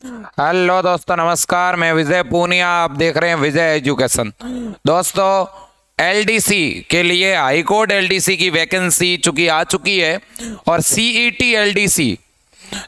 Hello दोस्तों, नमस्कार। मैं विजय पूनिया, आप देख रहे हैं विजय एजुकेशन। दोस्तों, एलडीसी के लिए हाई कोर्ट एलडीसी की वैकेंसी चूंकि आ चुकी है और सीईटी एलडीसी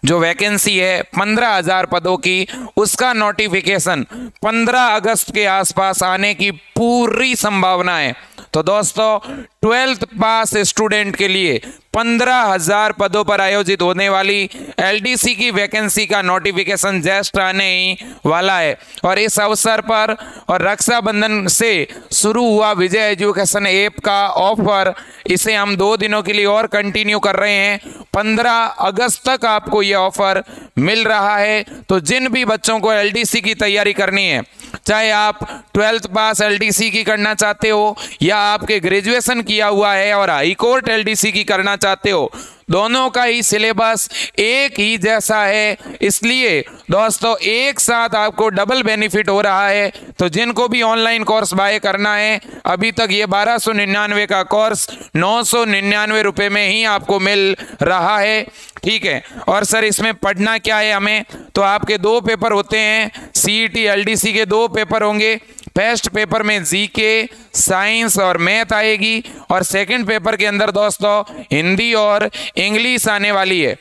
जो वैकेंसी है 15,000 पदों की, उसका नोटिफिकेशन 15 अगस्त के आसपास आने की पूरी संभावना है। तो दोस्तों, 12th पास स्टूडेंट के लिए 15,000 पदों पर आयोजित होने वाली एलडीसी की वैकेंसी का नोटिफिकेशन जस्ट आने ही वाला है। और इस अवसर पर और रक्षाबंधन से शुरू हुआ विजय एजुकेशन ऐप का ऑफर, इसे हम 2 दिनों के लिए और कंटिन्यू कर रहे हैं। 15 अगस्त तक आपको यह ऑफर मिल रहा है। तो जिन भी बच्चों को एलडीसी की तैयारी करनी है, चाहे आप 12th पास एलडीसी की करना चाहते हो या आपके ग्रेजुएशन किया हुआ है और हाई कोर्ट एलडीसी की करना चाहते हो, दोनों का ही सिलेबस एक ही जैसा है। इसलिए दोस्तों, एक साथ आपको डबल बेनिफिट हो रहा है। तो जिनको भी ऑनलाइन कोर्स बाय करना है, अभी तक ये 1299 का कोर्स 999 रुपए में ही आपको मिल रहा है। ठीक है। और सर, इसमें पढ़ना क्या है हमें? तो आपके 2 पेपर होते हैं, सीईटी एलडीसी के 2 पेपर होंगे। फर्स्ट पेपर में जीके, साइंस और मैथ आएगी और सेकंड पेपर के अंदर दोस्तों हिंदी और इंग्लिश आने वाली है।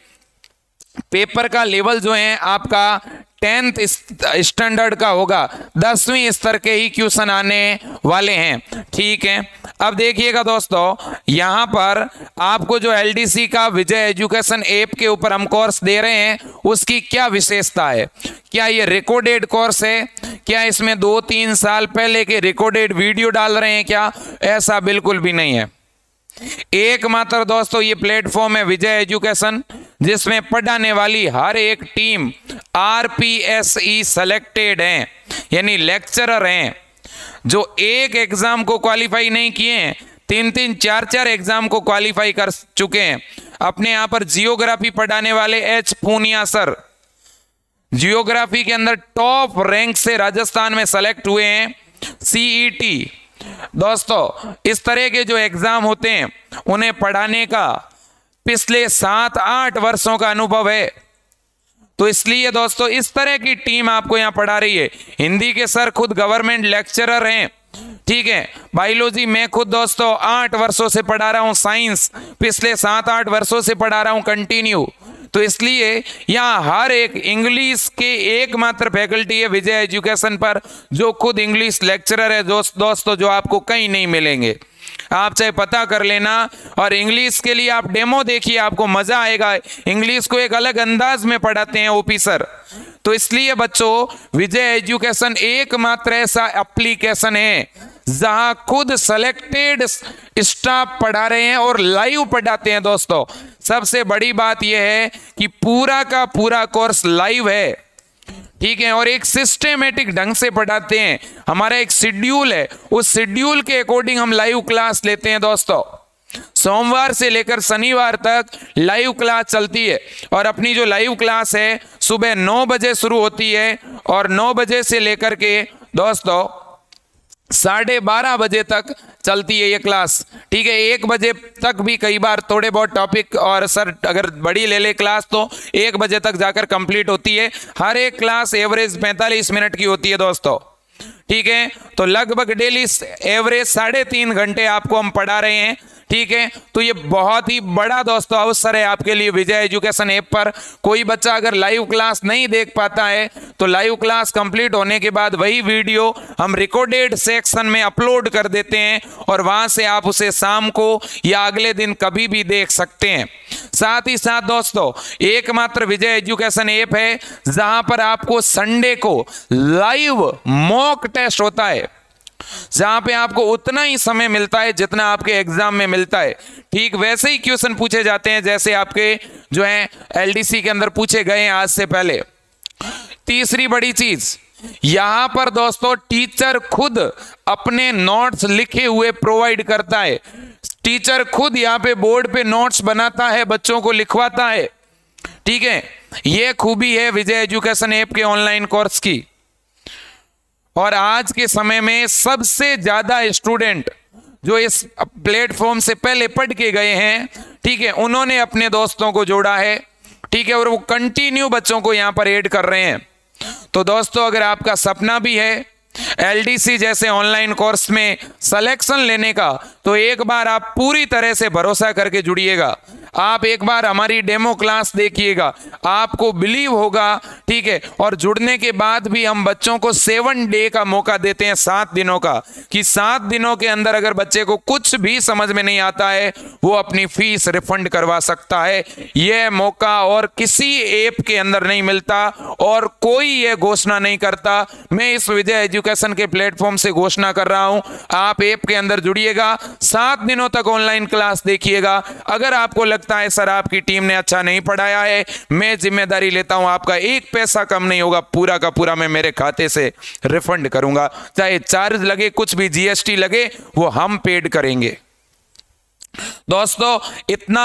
पेपर का लेवल जो है आपका 10th स्टैंडर्ड का होगा, 10वीं स्तर के ही क्वेश्चन आने वाले हैं। ठीक है। अब देखिएगा दोस्तों, यहां पर आपको जो एलडीसी का विजय एजुकेशन ऐप के ऊपर हम कोर्स दे रहे हैं, उसकी क्या विशेषता है? क्या ये रिकॉर्डेड कोर्स है? क्या इसमें 2-3 साल पहले के रिकॉर्डेड वीडियो डाल रहे हैं क्या? ऐसा बिल्कुल भी नहीं है। एकमात्र दोस्तों ये प्लेटफॉर्म है विजय एजुकेशन, जिसमें पढ़ाने वाली हर एक टीम आरपीएसई सेलेक्टेड हैं, यानी लेक्चरर हैं जो एक एग्जाम को क्वालिफाई नहीं किए हैं, 3-3, 4-4 एग्जाम को क्वालिफाई कर चुके हैं। अपने यहां पर जियोग्राफी पढ़ाने वाले एच पूनिया सर जियोग्राफी के अंदर टॉप रैंक से राजस्थान में सेलेक्ट हुए हैं। सीईटी दोस्तों, इस तरह के जो एग्जाम होते हैं उन्हें पढ़ाने का पिछले 7-8 वर्षों का अनुभव है। तो इसलिए दोस्तों इस तरह की टीम आपको यहां पढ़ा रही है। हिंदी के सर खुद गवर्नमेंट लेक्चरर हैं। ठीक है। बायोलॉजी मैं खुद दोस्तों 8 वर्षों से पढ़ा रहा हूं, साइंस पिछले 7-8 वर्षों से पढ़ा रहा हूं कंटिन्यू। तो इसलिए यहाँ हर एक इंग्लिश के एकमात्र फैकल्टी है विजय एजुकेशन पर, जो खुद इंग्लिश लेक्चरर है दोस्तों, जो आपको कहीं नहीं मिलेंगे। आप चाहे पता कर लेना। और इंग्लिश के लिए आप डेमो देखिए, आपको मजा आएगा। इंग्लिश को एक अलग अंदाज में पढ़ाते हैं ओपी सर। तो इसलिए बच्चों, विजय एजुकेशन एकमात्र ऐसा एप्लीकेशन है जहां खुद सेलेक्टेड स्टाफ पढ़ा रहे हैं और लाइव पढ़ाते हैं। दोस्तों, सबसे बड़ी बात यह है कि पूरा का पूरा कोर्स लाइव है। ठीक है। और एक सिस्टेमेटिक ढंग से पढ़ाते हैं। हमारा एक शेड्यूल है, उस शेड्यूल के अकॉर्डिंग हम लाइव क्लास लेते हैं। दोस्तों, सोमवार से लेकर शनिवार तक लाइव क्लास चलती है। और अपनी जो लाइव क्लास है सुबह 9 बजे शुरू होती है और 9 बजे से लेकर के दोस्तों 12:30 बजे तक चलती है ये क्लास। ठीक है। 1 बजे तक भी कई बार थोड़े बहुत टॉपिक, और सर अगर बड़ी ले ले क्लास तो 1 बजे तक जाकर कंप्लीट होती है। हर एक क्लास एवरेज 45 मिनट की होती है दोस्तों। ठीक है। तो लगभग डेली एवरेज 3.5 घंटे आपको हम पढ़ा रहे हैं। ठीक है। तो ये बहुत ही बड़ा दोस्तों अवसर है आपके लिए विजय एजुकेशन ऐप पर। कोई बच्चा अगर लाइव क्लास नहीं देख पाता है तो लाइव क्लास कंप्लीट होने के बाद वही वीडियो हम रिकॉर्डेड सेक्शन में अपलोड कर देते हैं और वहां से आप उसे शाम को या अगले दिन कभी भी देख सकते हैं। साथ ही साथ दोस्तों, एकमात्र विजय एजुकेशन ऐप है जहां पर आपको संडे को लाइव मॉक टेस्ट होता है, जहां पे आपको उतना ही समय मिलता है जितना आपके एग्जाम में मिलता है। ठीक वैसे ही क्वेश्चन पूछे जाते हैं जैसे आपके जो है एलडीसी के अंदर पूछे गए हैं आज से पहले। तीसरी बड़ी चीज, यहां पर दोस्तों टीचर खुद अपने नोट्स लिखे हुए प्रोवाइड करता है। टीचर खुद यहां पे बोर्ड पे नोट्स बनाता है, बच्चों को लिखवाता है। ठीक है। यह खूबी है विजय एजुकेशन ऐप के ऑनलाइन कोर्स की। और आज के समय में सबसे ज्यादा स्टूडेंट जो इस प्लेटफॉर्म से पहले पढ़ के गए हैं, ठीक है, उन्होंने अपने दोस्तों को जोड़ा है। ठीक है। और वो कंटिन्यू बच्चों को यहां पर ऐड कर रहे हैं। तो दोस्तों अगर आपका सपना भी है एलडीसी जैसे ऑनलाइन कोर्स में सिलेक्शन लेने का, तो एक बार आप पूरी तरह से भरोसा करके जुड़िएगा। आप एक बार हमारी डेमो क्लास देखिएगा, आपको बिलीव होगा, ठीक है। और जुड़ने के बाद भी हम बच्चों को 7 डे का मौका देते हैं, 7 दिनों का, कि 7 दिनों के अंदर अगर बच्चे को कुछ भी समझ में नहीं आता है वो अपनी फीस रिफंड करवा सकता है। यह मौका और किसी ऐप के अंदर नहीं मिलता और कोई यह घोषणा नहीं करता। मैं इस विजय एजुकेशन के प्लेटफॉर्म से घोषणा कर रहा हूं, आप ऐप के अंदर जुड़िएगा, 7 दिनों तक ऑनलाइन क्लास देखिएगा। अगर आपको लगता है सर आपकी टीम ने अच्छा नहीं पढ़ाया है, मैं जिम्मेदारी लेता हूं, आपका एक पैसा कम नहीं होगा, पूरा का पूरा मैं मेरे खाते से रिफंड करूंगा। चाहे चार्ज लगे, कुछ भी जीएसटी लगे, वो हम पेड करेंगे। दोस्तों इतना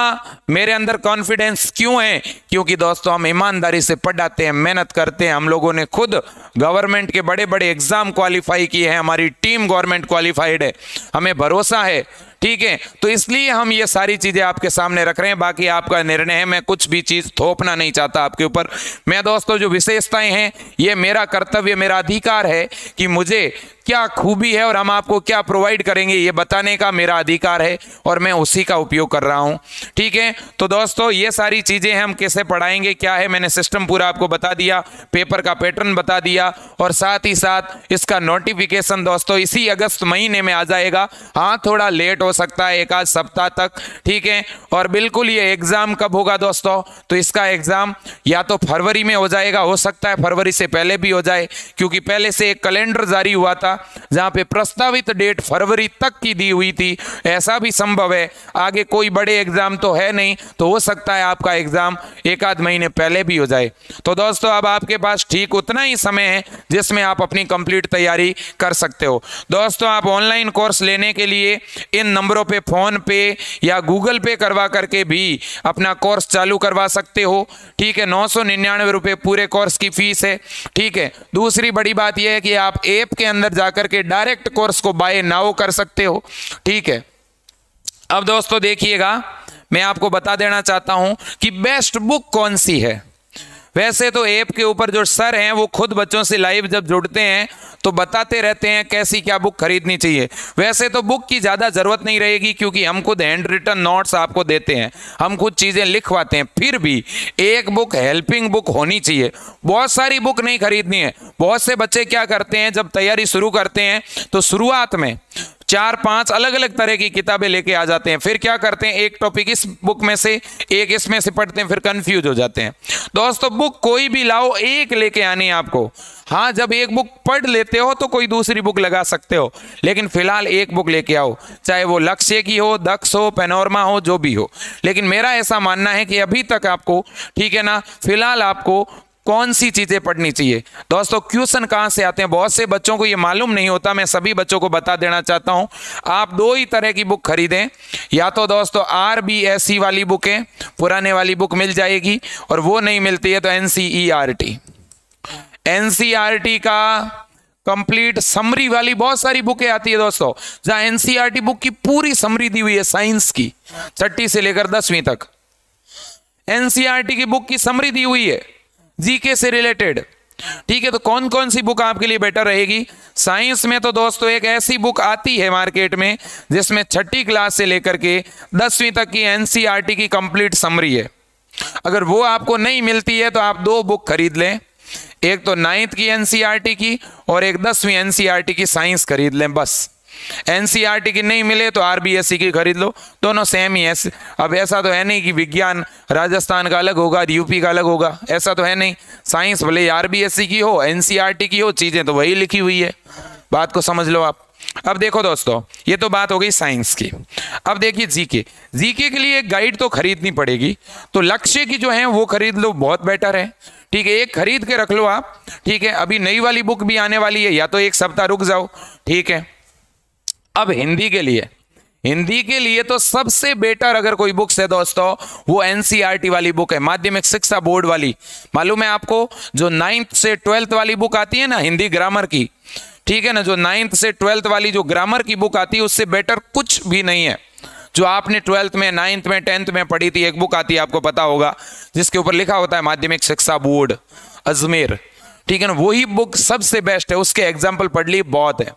मेरे अंदर कॉन्फिडेंस क्यों है? क्योंकि दोस्तों हम ईमानदारी से पढ़ाते हैं, मेहनत करते हैं। हम लोगों ने खुद गवर्नमेंट के बड़े बड़े एग्जाम क्वालिफाई किए हैं, हमारी टीम गवर्नमेंट क्वालिफाइड है, हमें भरोसा है, ठीक है। तो इसलिए हम ये सारी चीजें आपके सामने रख रहे हैं, बाकी आपका निर्णय है। मैं कुछ भी चीज थोपना नहीं चाहता आपके ऊपर। मैं दोस्तों जो विशेषताएं हैं, ये मेरा कर्तव्य, मेरा अधिकार है कि मुझे क्या खूबी है और हम आपको क्या प्रोवाइड करेंगे ये बताने का मेरा अधिकार है, और मैं उसी का उपयोग कर रहा हूं, ठीक है। तो दोस्तों ये सारी चीजें हम कैसे पढ़ाएंगे, क्या है, मैंने सिस्टम पूरा आपको बता दिया, पेपर का पैटर्न बता दिया, और साथ ही साथ इसका नोटिफिकेशन दोस्तों इसी अगस्त महीने में आ जाएगा। हाँ थोड़ा लेट हो सकता है, 1 आध सप्ताह तक, ठीक है। और बिल्कुल ये एग्जाम कब होगा दोस्तों, तो इसका एग्जाम या तो फरवरी में हो जाएगा, हो सकता है फरवरी से पहले भी हो जाए, क्योंकि पहले से एक कैलेंडर जारी हुआ था जहां पे प्रस्तावित डेट फरवरी तक की दी हुई थी। ऐसा भी संभव है, आगे कोई बड़े एग्जाम तो है नहीं, तो हो सकता है आपका एग्जाम 1 आध महीने पहले भी हो जाए। तो दोस्तों अब आपके पास ठीक उतना ही समय है जिसमें आप अपनी कंप्लीट तैयारी कर सकते हो। दोस्तों आप ऑनलाइन कोर्स लेने के लिए इन नंबरों पे फोन पे या गूगल पे करवा करके भी अपना कोर्स चालू करवा सकते हो, ठीक है। 999 रुपये पूरे कोर्स की फीस है, ठीक है। दूसरी बड़ी बात यह है कि आप ऐप के अंदर जाकर के डायरेक्ट कोर्स को बाय नाउ कर सकते हो, ठीक है। अब दोस्तों देखिएगा, मैं आपको बता देना चाहता हूं कि बेस्ट बुक कौन सी है। वैसे तो ऐप के ऊपर जो सर हैं वो खुद बच्चों से लाइव जब जुड़ते हैं तो बताते रहते हैं कैसी क्या बुक खरीदनी चाहिए। वैसे तो बुक की ज़्यादा ज़रूरत नहीं रहेगी, क्योंकि हम खुद हैंड रिटन नोट्स आपको देते हैं, हम खुद चीज़ें लिखवाते हैं। फिर भी एक बुक हेल्पिंग बुक होनी चाहिए, बहुत सारी बुक नहीं खरीदनी है। बहुत से बच्चे क्या करते हैं, जब तैयारी शुरू करते हैं तो शुरुआत में 4-5 अलग अलग तरह की किताबें लेके आ जाते हैं, फिर क्या करते हैं, एक टॉपिक इस बुक में से एक इसमें से पढ़ते हैं, फिर कंफ्यूज हो जाते हैं। दोस्तों बुक कोई भी लाओ, एक लेके आनी है आपको। हाँ जब एक बुक पढ़ लेते हो तो कोई दूसरी बुक लगा सकते हो, लेकिन फिलहाल एक बुक लेके आओ, चाहे वो लक्ष्य की हो, दक्ष हो, पैनोरमा हो, जो भी हो। लेकिन मेरा ऐसा मानना है कि अभी तक आपको, ठीक है ना, फिलहाल आपको कौन सी चीजें पढ़नी चाहिए। दोस्तों क्वेश्चन कहां से आते हैं, बहुत से बच्चों को ये मालूम नहीं होता, मैं सभी बच्चों को बता देना चाहता हूं। आप 2 ही तरह की बुक खरीदें, या तो दोस्तों RBSE वाली बुक है, पुराने वाली बुक मिल जाएगी, और वो नहीं मिलती है तो NCERT का कंप्लीट समरी वाली बहुत सारी बुकें आती है दोस्तों, जहां NCERT बुक की पूरी समरी दी हुई है, साइंस की 6ठी से लेकर 10वीं तक NCERT की बुक की समरी दी हुई है, जीके से रिलेटेड, ठीक है। तो कौन कौन सी बुक आपके लिए बेटर रहेगी? साइंस में तो दोस्तों एक ऐसी बुक आती है मार्केट में जिसमें 6ठी क्लास से लेकर के 10वीं तक की NCERT की कंप्लीट समरी है। अगर वो आपको नहीं मिलती है तो आप 2 बुक खरीद लें, एक तो 9th की NCERT की और एक 10वीं NCERT की साइंस खरीद लें बस। NCERT की नहीं मिले तो RBSE की खरीद लो, दोनों सेम ही है। अब ऐसा तो है नहीं कि विज्ञान राजस्थान का अलग होगा, यूपी का अलग होगा, ऐसा तो है नहीं। साइंस भले RBSE की हो, NCERT की हो, चीजें तो वही लिखी हुई है, बात को समझ लो आप। अब देखो दोस्तों, ये तो बात हो गई साइंस की। अब देखिए जीके के लिए एक गाइड तो खरीदनी पड़ेगी, तो लक्ष्य की जो है वो खरीद लो, बहुत बेटर है, ठीक है। एक खरीद के रख लो आप, ठीक है। अभी नई वाली बुक भी आने वाली है, या तो 1 सप्ताह रुक जाओ, ठीक है। अब हिंदी के लिए तो सबसे बेटर अगर कोई बुक्स है दोस्तों, वो NCERT वाली बुक है, माध्यमिक शिक्षा बोर्ड वाली। मालूम है आपको, जो 9th से 12th वाली बुक आती है ना हिंदी ग्रामर की, ठीक है ना, जो 9th से 12th वाली जो ग्रामर की बुक आती है उससे बेटर कुछ भी नहीं है। जो आपने 12th में, 9th में, 10th में पढ़ी थी, एक बुक आती है आपको पता होगा, जिसके ऊपर लिखा होता है माध्यमिक शिक्षा बोर्ड अजमेर, ठीक है ना, वही बुक सबसे बेस्ट है, उसके एग्जाम्पल पढ़ ली बहुत है।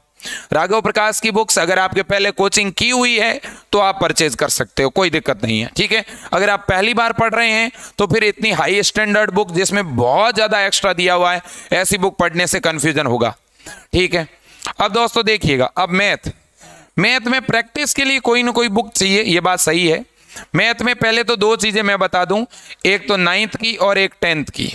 राघव प्रकाश की बुक्स अगर आपके पहले कोचिंग की हुई है तो आप परचेज कर सकते हो, कोई दिक्कत नहीं है। ठीक है, अगर आप पहली बार पढ़ रहे हैं तो फिर इतनी हाई स्टैंडर्ड बुक जिसमें बहुत ज्यादा एक्स्ट्रा दिया हुआ है, ऐसी बुक पढ़ने से कंफ्यूजन होगा। ठीक है, अब दोस्तों देखिएगा, अब मैथ में प्रैक्टिस के लिए कोई ना कोई बुक चाहिए, ये बात सही है। मैथ में पहले तो दो चीजें मैं बता दूं, एक तो 9th की और एक 10th की।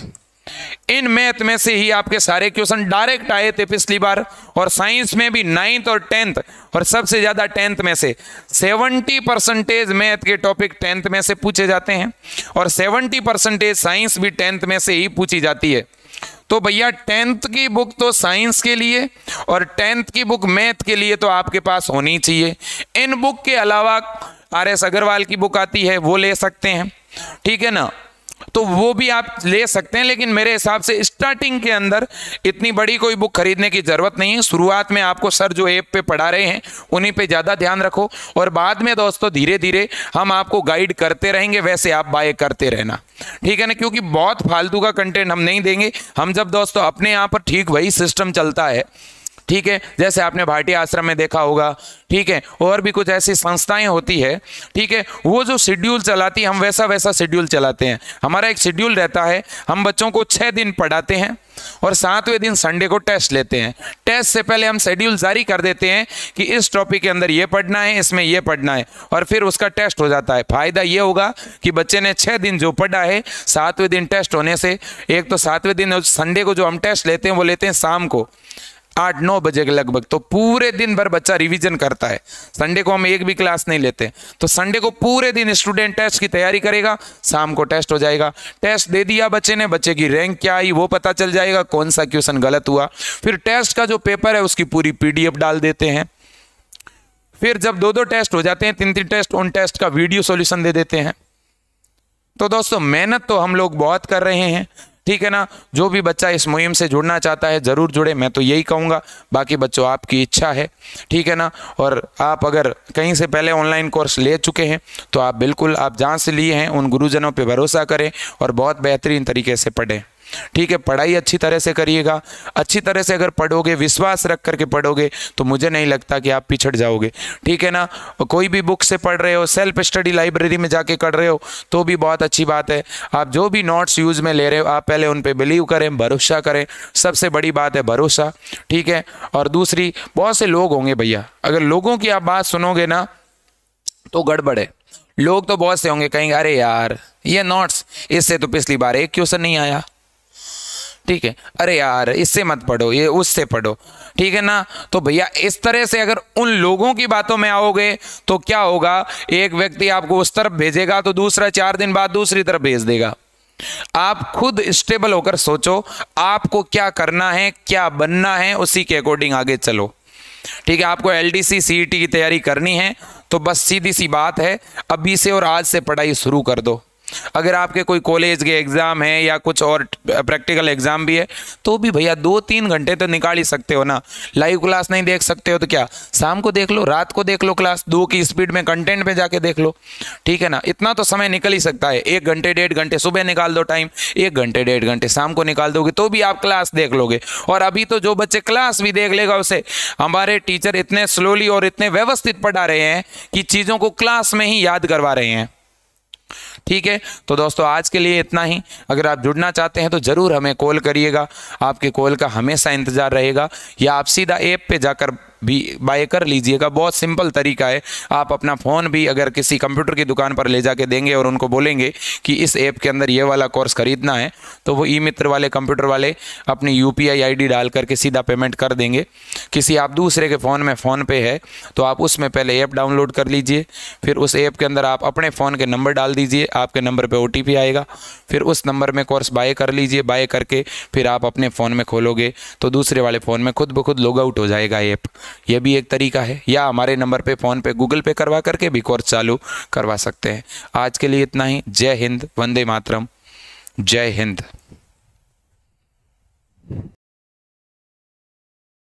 इन मैथ में से ही आपके सारे क्वेश्चन डायरेक्ट आए थे पिछली बार, और साइंस में भी 9th और 10th, और सबसे ज्यादा 10th में से 70% मैथ के टॉपिक 10th में से पूछे जाते हैं, और 70% साइंस भी 10th में से ही पूछी जाती है। तो भैया 10th की बुक तो साइंस के लिए और 10th की बुक मैथ के लिए तो आपके पास होनी चाहिए। इन बुक के अलावा RS अग्रवाल की बुक आती है, वो ले सकते हैं। ठीक है ना, तो वो भी आप ले सकते हैं, लेकिन मेरे हिसाब से स्टार्टिंग के अंदर इतनी बड़ी कोई बुक खरीदने की जरूरत नहीं है। शुरुआत में आपको सर जो ऐप पे पढ़ा रहे हैं उन्हीं पे ज़्यादा ध्यान रखो, और बाद में दोस्तों धीरे धीरे हम आपको गाइड करते रहेंगे, वैसे आप बाय करते रहना। ठीक है ना, क्योंकि बहुत फालतू का कंटेंट हम नहीं देंगे। हम जब दोस्तों अपने यहाँ पर ठीक वही सिस्टम चलता है, ठीक है, जैसे आपने भारतीय आश्रम में देखा होगा, ठीक है, और भी कुछ ऐसी संस्थाएं होती है, ठीक है, वो जो शेड्यूल चलाती है हम वैसा शेड्यूल चलाते हैं। हमारा एक शेड्यूल रहता है, हम बच्चों को 6 दिन पढ़ाते हैं और 7वें दिन संडे को टेस्ट लेते हैं। टेस्ट से पहले हम शेड्यूल जारी कर देते हैं कि इस टॉपिक के अंदर ये पढ़ना है, इसमें ये पढ़ना है, और फिर उसका टेस्ट हो जाता है। फायदा ये होगा कि बच्चे ने 6 दिन जो पढ़ा है, 7वें दिन टेस्ट होने से, एक तो 7वें दिन संडे को जो हम टेस्ट लेते हैं वो लेते हैं शाम को 8-9 बजे के लगभग, तो पूरे दिन भर बच्चा रिवीजन करता है। संडे को हम एक भी क्लास नहीं लेते, तो संडे को पूरे दिन स्टूडेंट टेस्ट की तैयारी करेगा, शाम को टेस्ट हो जाएगा। टेस्ट दे दिया बच्चे ने, बच्चे की रैंक क्या आई वो पता चल जाएगा, कौन सा क्वेश्चन गलत हुआ। फिर टेस्ट का जो पेपर है उसकी पूरी PDF डाल देते हैं। फिर जब 2-2 टेस्ट हो जाते हैं, 3-3 टेस्ट, उन टेस्ट का वीडियो सॉल्यूशन दे देते हैं। तो दोस्तों मेहनत तो हम लोग बहुत कर रहे हैं। ठीक है ना, जो भी बच्चा इस मुहिम से जुड़ना चाहता है जरूर जुड़े, मैं तो यही कहूँगा। बाकी बच्चों आपकी इच्छा है, ठीक है ना। और आप अगर कहीं से पहले ऑनलाइन कोर्स ले चुके हैं तो आप बिल्कुल, आप जहाँ से लिए हैं उन गुरुजनों पे भरोसा करें और बहुत बेहतरीन तरीके से पढ़ें। ठीक है, पढ़ाई अच्छी तरह से करिएगा। अच्छी तरह से अगर पढ़ोगे, विश्वास रख करके पढ़ोगे, तो मुझे नहीं लगता कि आप पिछड़ जाओगे। ठीक है ना, कोई भी बुक से पढ़ रहे हो, सेल्फ स्टडी लाइब्रेरी में जाके कर रहे हो तो भी बहुत अच्छी बात है। आप जो भी नोट्स यूज में ले रहे हो, आप पहले उन पे बिलीव करें, भरोसा करें। सबसे बड़ी बात है भरोसा। ठीक है, और दूसरी, बहुत से लोग होंगे भैया, अगर लोगों की आप बात सुनोगे ना तो गड़बड़ है। लोग तो बहुत से होंगे, कहेंगे अरे यार ये नोट्स, इससे तो पिछली बार एक क्वेश्चन नहीं आया। ठीक है, अरे यार इससे मत पढ़ो, ये उससे पढ़ो। ठीक है ना, तो भैया इस तरह से अगर उन लोगों की बातों में आओगे तो क्या होगा, एक व्यक्ति आपको उस तरफ भेजेगा तो दूसरा 4 दिन बाद दूसरी तरफ भेज देगा। आप खुद स्टेबल होकर सोचो आपको क्या करना है, क्या बनना है, उसी के अकॉर्डिंग आगे चलो। ठीक है, आपको LDC CET की तैयारी करनी है तो बस सीधी सी बात है, अभी से और आज से पढ़ाई शुरू कर दो। अगर आपके कोई कॉलेज के एग्जाम है या कुछ और प्रैक्टिकल एग्जाम भी है तो भी भैया 2-3 घंटे तो निकाल ही सकते हो ना। लाइव क्लास नहीं देख सकते हो तो क्या, शाम को देख लो, रात को देख लो, क्लास 2 की स्पीड में कंटेंट पे जाके देख लो। ठीक है ना, इतना तो समय निकल ही सकता है। 1 घंटे 1.5 घंटे सुबह निकाल दो टाइम, 1 घंटे 1.5 घंटे शाम को निकाल दोगे तो भी आप क्लास देख लोगे। और अभी तो जो बच्चे क्लास भी देख लेगा उसे हमारे टीचर इतने स्लोली और इतने व्यवस्थित पढ़ा रहे हैं कि चीज़ों को क्लास में ही याद करवा रहे हैं। ठीक है, तो दोस्तों आज के लिए इतना ही। अगर आप जुड़ना चाहते हैं तो ज़रूर हमें कॉल करिएगा, आपके कॉल का हमेशा इंतज़ार रहेगा, या आप सीधा ऐप पे जाकर भी बाय कर लीजिएगा। बहुत सिंपल तरीका है। आप अपना फ़ोन भी अगर किसी कंप्यूटर की दुकान पर ले जाके देंगे और उनको बोलेंगे कि इस ऐप के अंदर ये वाला कोर्स खरीदना है, तो वो ई-मित्र वाले कंप्यूटर वाले अपनी UPI ID डाल करके सीधा पेमेंट कर देंगे। किसी आप दूसरे के फ़ोन में फ़ोन पे है तो आप उसमें पहले ऐप डाउनलोड कर लीजिए, फिर उस ऐप के अंदर आप अपने फ़ोन के नंबर डाल दीजिए, आपके नंबर पे OTP आएगा, फिर उस नंबर में कोर्स बाय कर लीजिए। बाय करके फिर आप अपने फ़ोन में खोलोगे तो दूसरे वाले फ़ोन में खुद ब खुद लॉग आउट हो जाएगा ऐप। यह भी एक तरीका है, या हमारे नंबर पे फ़ोन पे गूगल पे करवा करके भी कोर्स चालू करवा सकते हैं। आज के लिए इतना ही। जय हिंद, वंदे मातरम, जय हिंद।